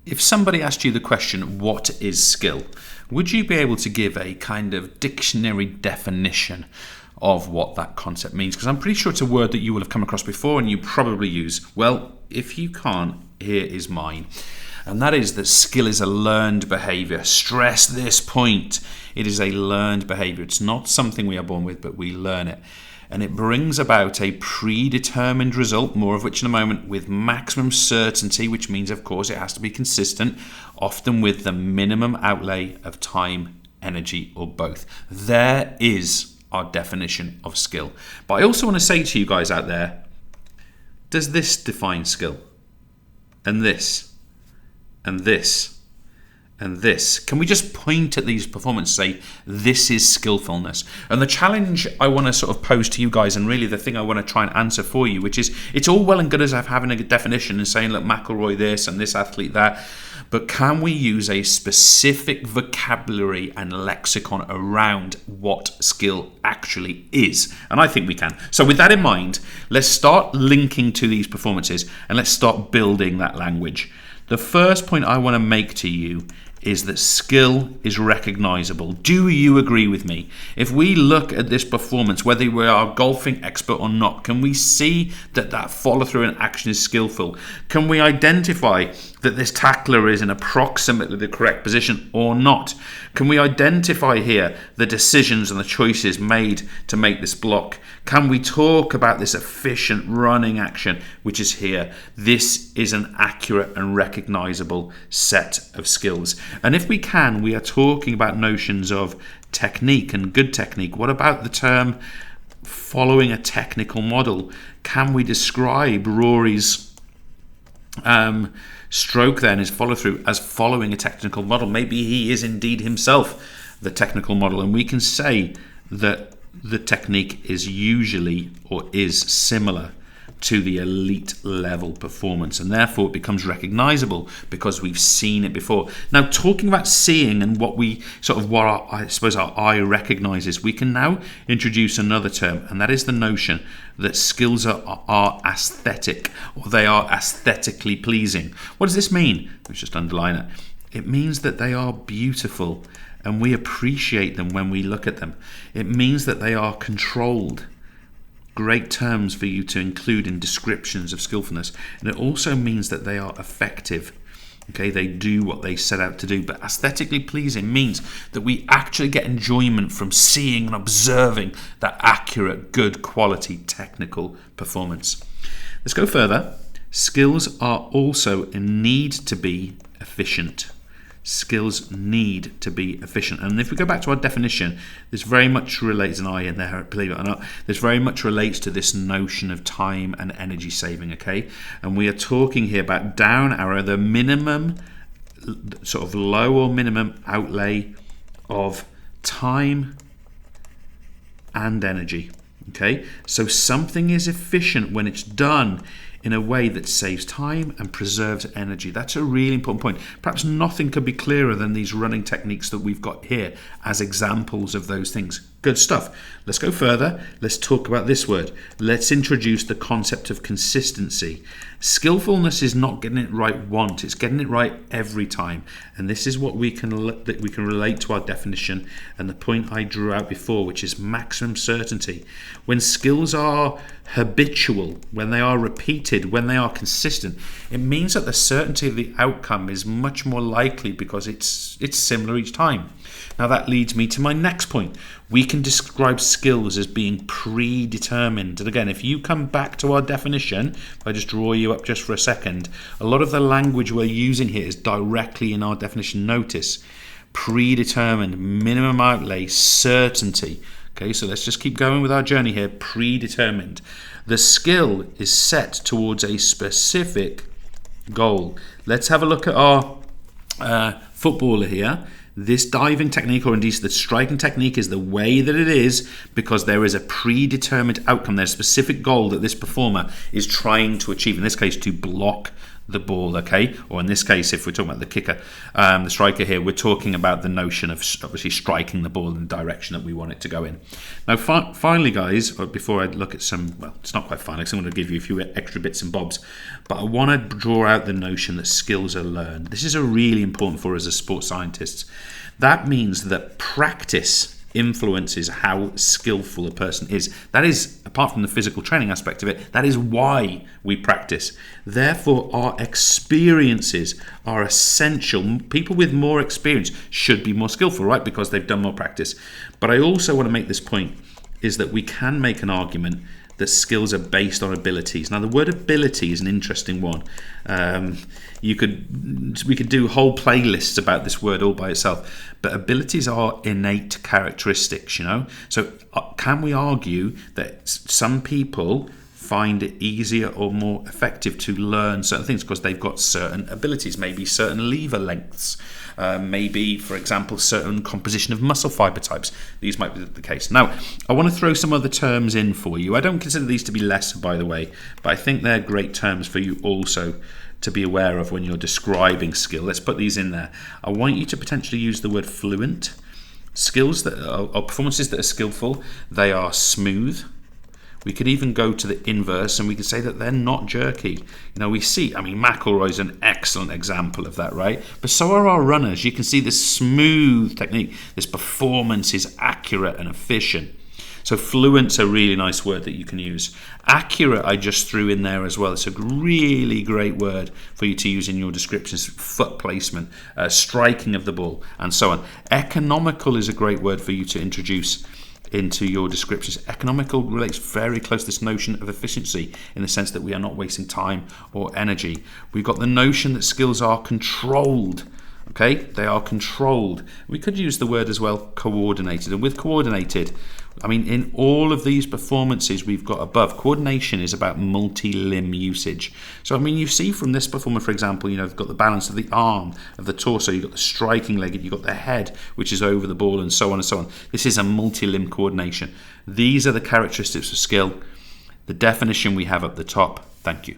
If somebody asked you the question, what is skill? Would you be able to give a kind of dictionary definition of what that concept means? Because I'm pretty sure it's a word that you will have come across before and you probably use. Well, if you can't, here is mine. And that is that skill is a learned behavior. Stress this point. It is a learned behavior. It's not something we are born with, but we learn it. And it brings about a predetermined result, more of which in a moment, with maximum certainty, which means, of course, it has to be consistent, often with the minimum outlay of time, energy, or both. There is our definition of skill. But I also want to say to you guys out there, does this define skill? And this? And this? And this? Can we just point at these performances and say, this is skillfulness? And the challenge I want to sort of pose to you guys, and really the thing I want to try and answer for you, which is, it's all well and good as having a definition and saying, look, McElroy this and this athlete that, but can we use a specific vocabulary and lexicon around what skill actually is? And I think we can. So with that in mind, let's start linking to these performances and let's start building that language. The first point I want to make to you is that skill is recognizable. Do you agree with me? If we look at this performance, whether we are a golfing expert or not, can we see that that follow through and action is skillful? Can we identify that this tackler is in approximately the correct position or not? Can we identify here the decisions and the choices made to make this block? Can we talk about this efficient running action, which is here? This is an accurate and recognizable set of skills. And if we can, we are talking about notions of technique and good technique. What about the term following a technical model? Can we describe Rory's stroke then, his follow through, as following a technical model? Maybe he is indeed himself the technical model, and we can say that the technique is usually or is similar to the elite level performance, and therefore it becomes recognizable because we've seen it before. Now, talking about seeing and what our eye recognizes, we can now introduce another term, and that is the notion that skills are aesthetic, or they are aesthetically pleasing. What does this mean? Let's just underline it. It means that they are beautiful and we appreciate them when we look at them. It means that they are controlled. Great terms for you to include in descriptions of skillfulness. And it also means that they are effective. Okay, they do what they set out to do. But aesthetically pleasing means that we actually get enjoyment from seeing and observing that accurate, good quality technical performance. Let's go further. Skills are also in need to be efficient. Skills need to be efficient. And if we go back to our definition, this very much relates, an I in there, believe it or not, this very much relates to this notion of time and energy saving, okay? And we are talking here about down arrow, the minimum, sort of low or minimum outlay of time and energy, okay? So something is efficient when it's done in a way that saves time and preserves energy. That's a really important point. Perhaps nothing could be clearer than these running techniques that we've got here as examples of those things. Good stuff. Let's go further. Let's talk about this word. Let's introduce the concept of consistency. Skillfulness is not getting it right once, it's getting it right every time. And this is what we can relate to our definition and the point I drew out before, which is maximum certainty. When skills are habitual, when they are repeated, when they are consistent, it means that the certainty of the outcome is much more likely because it's similar each time. Now that leads me to my next point. We can describe skills as being predetermined. And again, if you come back to our definition, if I just draw you up just for a second, a lot of the language we're using here is directly in our definition. Notice, predetermined, minimum outlay, certainty. Okay, so let's just keep going with our journey here. Predetermined. The skill is set towards a specific goal. Let's have a look at our footballer here. This diving technique, or indeed the striking technique, is the way that it is because there is a predetermined outcome. There's a specific goal that this performer is trying to achieve, in this case to block the ball, okay? Or in this case, if we're talking about the kicker, the striker here, we're talking about the notion of obviously striking the ball in the direction that we want it to go in. Now, finally, guys, before I look at some, well, it's not quite finally, because I'm going to give you a few extra bits and bobs, but I want to draw out the notion that skills are learned. This is a really important for us as sports scientists. That means that practice influences how skillful a person is. That is, apart from the physical training aspect of it, that is why we practice. Therefore, our experiences are essential. People with more experience should be more skillful, right? Because they've done more practice. But I also want to make this point, is that we can make an argument that skills are based on abilities. Now, the word ability is an interesting one. We could do whole playlists about this word all by itself, but abilities are innate characteristics, you know? So can we argue that some people find it easier or more effective to learn certain things because they've got certain abilities, maybe certain lever lengths, maybe, for example, certain composition of muscle fiber types. These might be the case. Now, I want to throw some other terms in for you. I don't consider these to be lesser, by the way, but I think they're great terms for you also to be aware of when you're describing skill. Let's put these in there. I want you to potentially use the word fluent. Skills that are performances that are skillful, they are smooth. We could even go to the inverse and we could say that they're not jerky. You know, we see, McIlroy's an excellent example of that, right? But so are our runners. You can see this smooth technique. This performance is accurate and efficient. So fluent's a really nice word that you can use. Accurate, I just threw in there as well. It's a really great word for you to use in your descriptions. Foot placement, striking of the ball, and so on. Economical is a great word for you to introduce into your descriptions. Economical relates very close to this notion of efficiency in the sense that we are not wasting time or energy. We've got the notion that skills are controlled. Okay, they are controlled. We could use the word as well, coordinated. And with coordinated, in all of these performances we've got above, coordination is about multi-limb usage. So, you see from this performer, for example, you've got the balance of the arm, of the torso, you've got the striking leg, you've got the head, which is over the ball, and so on and so on. This is a multi-limb coordination. These are the characteristics of skill. The definition we have at the top. Thank you.